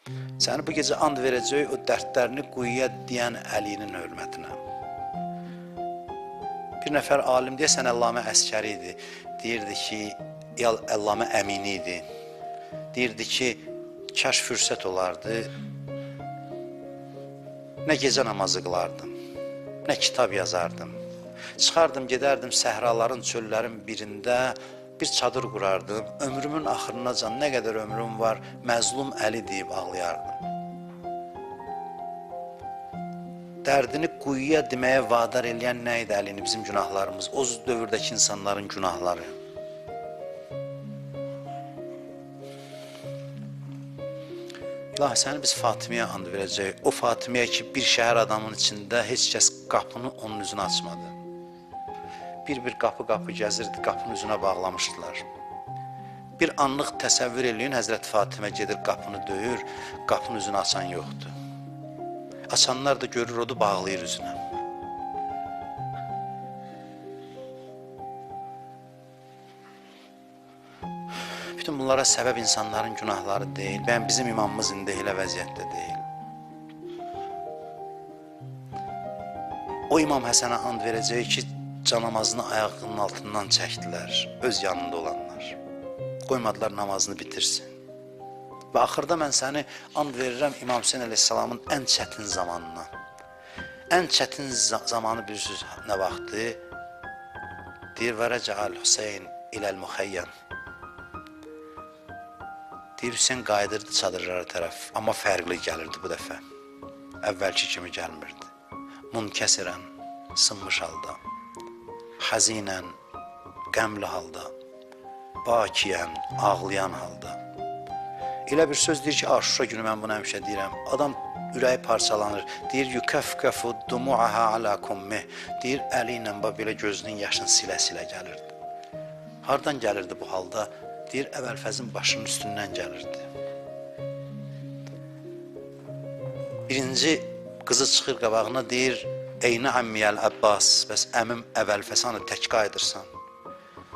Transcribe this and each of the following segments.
Səni bu gecə and verəcək o dərdlərini quyuya deyən Əlinin hörmətinə. Bir nəfər alim deyəsən Əllamə Əskəri idi. Deyirdi ki, Əllamə Əmini idi. Deyirdi ki, kaş fürsət olardı, nə gecə namazı qılardım, nə kitab yazardım. Çıxardım, gedərdim səhraların, çöllərin birində bir çadır qurardım. Ömrümün axırınacan nə qədər ömrüm var, məzlum Əli deyib ağlayardım. Dərdini quyuya deməyə vadar eləyən nə idi Əlini? Bizim günahlarımız, o dövrdəki insanların günahları. İlahi, səni biz Fatiməyə and verəcək. O Fatiməyə ki, bir şəhər adamın içində heç kəs qapını onun üzünə açmadı. Bir qapı gəzirdi, qapının üzünə bağlamışdılar. Bir anlıq təsəvvür eləyin, Həzrət Fatimə gedir, qapını döyür, qapının üzünə açan yoxdur. Açanlar da görür, odu bağlayır üzünə. Bütün bunlara səbəb insanların günahları deyil. Bəyən bizim imamımız indi elə vəziyyətdə deyil. O İmam Həsənə and verəcək ki, canamazını ayağının altından çəkdilər, öz yanında olanlar. Qoymadılar namazını bitirsin. Və axırda mən səni and verirəm İmam Hüseyin əleyhissalamın ən çətin zamanına. Ən çətin zamanı bilirsiniz nə vaxtı? Deyir, və rəcəəl Hüseyin iləl müxəyyəm. Deyir, Hüseyin qayıdırdı çadırlara tərəf, amma fərqli gəlirdi bu dəfə. Əvvəlki kimi gəlmirdi. Munkəsirən, sınmış halda, həzinən, qəmli halda, bakiyən, ağlayan halda. Elə bir söz deyir ki, Aşura günü mən bunu həmişə deyirəm. Adam ürəyi parçalanır. Deyir, yukəfkəfu dumu'aha ala kummih. Deyir, əli ilə belə gözünün yaşını silə-silə gəlirdi. Hardan gəlirdi bu halda? Deyir, Əbəlfəzin başının üstündən gəlirdi. Birinci qızı çıxır qabağına, deyir, Eyni əmmiyəl Əbbas, bəs əmim Əbəlfəsanı tək qayıdırsan.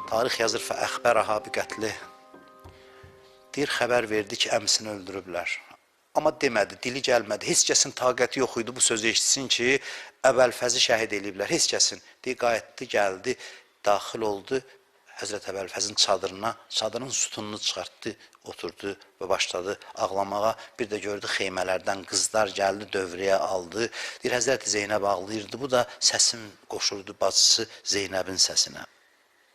Tarix yazır, fə əxbərəha bi qətli. Deyir, xəbər verdi ki, əmsini öldürüblər. Amma demədi, dili gəlmədi. Heç kəsin taqəti yox idi bu sözü eşitsin ki, Əbəlfəzi şəhid eləyiblər. Heç kəsin. Deyir, qayıtdı, gəldi, daxil oldu Həzrət Əbəlfəzin çadırına, çadırın sütununu çıxartdı, oturdu və başladı ağlamağa. Bir də gördü xeymələrdən qızlar gəldi, dövrəyə aldı. Deyir, Həzrət Zeynəb ağlayırdı. Bu da səsim qoşurdu bacısı Zeynəbin səsinə.